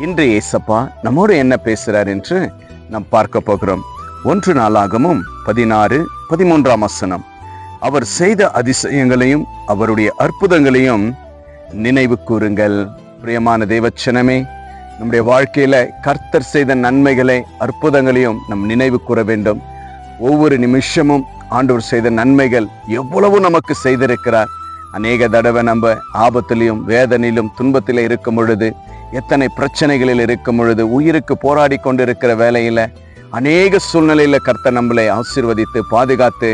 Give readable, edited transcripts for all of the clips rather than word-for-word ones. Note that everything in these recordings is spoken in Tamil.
இன்று ஏசப்பா நம்மோடு என்ன பேசுறார் என்று நாம் பார்க்க போகிறோம். 1 நாளாகமும் 16-13 அவர் செய்த அதிசயங்களையும் அவருடைய அற்புதங்களையும் நினைவு கூறுங்கள். பிரியமான தேவச்சனமே, நம்முடைய வாழ்க்கையில கர்த்தர் செய்த நன்மைகளை அற்புதங்களையும் நம் நினைவு கூற வேண்டும். ஒவ்வொரு நிமிஷமும் ஆண்டவர் செய்த நன்மைகள் எவ்வளவு நமக்கு செய்திருக்கிறார். அநேக தடவை நம்ம ஆபத்திலும் வேதனையிலும் துன்பத்தில இருக்கும் பொழுது, எத்தனை பிரச்சனைகளில் இருக்கும் பொழுது, உயிருக்கு போராடி கொண்டிருக்கிற வேலையில அநேக சூழ்நிலையில கர்த்தர் நம்மளை ஆசீர்வதித்து பாதுகாத்து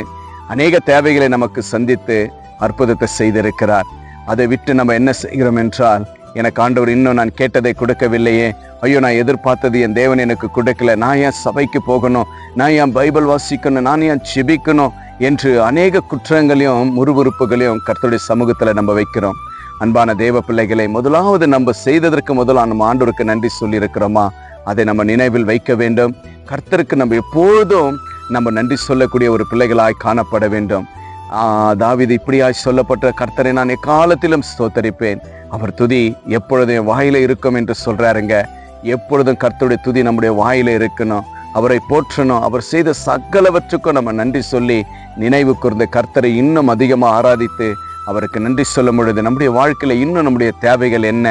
அநேக தேவைகளை நமக்கு சந்தித்து அற்புதத்தை செய்திருக்கிறார். அதை விட்டு நம்ம என்ன செய்கிறோம் என்றால், எனக்கு ஆண்டவர் இன்னும் நான் கேட்டதை கொடுக்கவில்லையே, ஐயோ நான் எதிர்பார்த்தது என் தேவன் எனக்கு கொடுக்கல, நான் ஏன் சபைக்கு போகணும், நான் ஏன் பைபிள் வாசிக்கணும், நான் ஏன் ஜெபிக்கணும் என்று அநேக குற்றங்களையும் முறுமுறுப்புகளையும் கர்த்தருடைய சமூகத்தில் நம்ம வைக்கிறோம். அன்பான தேவ பிள்ளைகளை, முதலாவது நம்ம செய்ததற்கு முதலாக நம்ம ஆண்டவருக்கு நன்றி சொல்லி இருக்கிறோமா? அதை நம்ம நினைவில் வைக்க வேண்டும். கர்த்தருக்கு நம்ம எப்பொழுதும் நம்ம நன்றி சொல்லக்கூடிய ஒரு பிள்ளைகளாய் காணப்பட வேண்டும். தாவீது இப்படியாய் சொல்லப்பட்ட, கர்த்தரை நான் எக்காலத்திலும் ஸ்தோத்தரிப்பேன், அவர் துதி எப்பொழுதும் என் வாயில இருக்கும் என்று சொல்றாருங்க. எப்பொழுதும் கர்த்தருடைய துதி நம்முடைய வாயில இருக்கணும். அவரை போற்றணும். அவர் செய்த சகலவற்றுக்கும் நம்ம நன்றி சொல்லி நினைவு கூர்ந்து கர்த்தரை இன்னும் அதிகமாக ஆராதித்து அவருக்கு நன்றி சொல்லும் பொழுது நம்முடைய வாழ்க்கையில இன்னும் நம்முடைய தேவைகள் என்ன,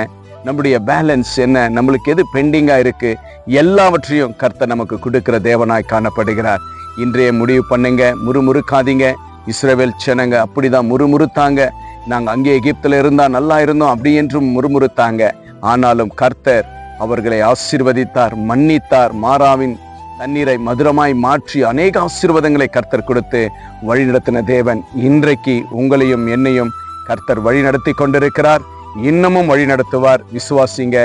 நம்முடைய பேலன்ஸ் என்ன, நம்மளுக்கு எது பெண்டிங்கா இருக்கு, எல்லாவற்றையும் கர்த்தர் நமக்கு கொடுக்கிற தேவனாய் காணப்படுகிறார். இன்றைய முடிவு பண்ணுங்க, முறுமுறுக்காதீங்க. இஸ்ரவேல் ஜனங்க அப்படிதான் முறுமுறுத்தாங்க. நாங்க அங்கே எகிப்துல இருந்தா நல்லா இருந்தோம் அப்படி என்றும் முறுமுறுத்தாங்க. ஆனாலும் கர்த்தர் அவர்களை ஆசீர்வதித்தார், மன்னித்தார். மாறாவின் தண்ணீரை மதுரமாய் மாற்றி அநேக ஆசீர்வாதங்களை கர்த்தர் கொடுத்து வழிநடத்தின தேவன் இன்றைக்கு உங்களையும் என்னையும் கர்த்தர் வழி நடத்தி கொண்டிருக்கிறார். இன்னமும் வழி நடத்துவார். விசுவாசிங்க,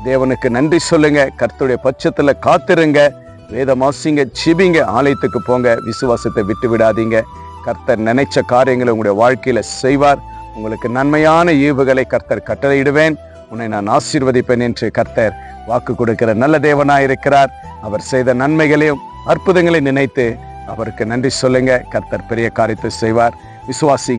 தேவனுக்கு நன்றி சொல்லுங்க, கர்த்தருடைய பட்சத்துல காத்திருங்க, வேதமாசிங்க, ஜெபிங்க, ஆலயத்துக்கு போங்க, விசுவாசத்தை விட்டு விடாதீங்க. கர்த்தர் நினைச்ச காரியங்களை உங்களுடைய வாழ்க்கையில செய்வார். உங்களுக்கு நன்மையான ஈவுகளை கர்த்தர் கட்டளையிடுவேன், உன்னை நான் ஆசீர்வதிப்பேன் என்று கர்த்தர் வாக்கு கொடுக்கிற நல்ல தேவனாயிருக்கிறார். அவர் செய்த நன்மைகளையும் அற்புதங்களை நினைத்து அவருக்கு நன்றி சொல்லுங்க. கர்த்தர் பெரிய காரியத்தை செய்வார். விசுவாசி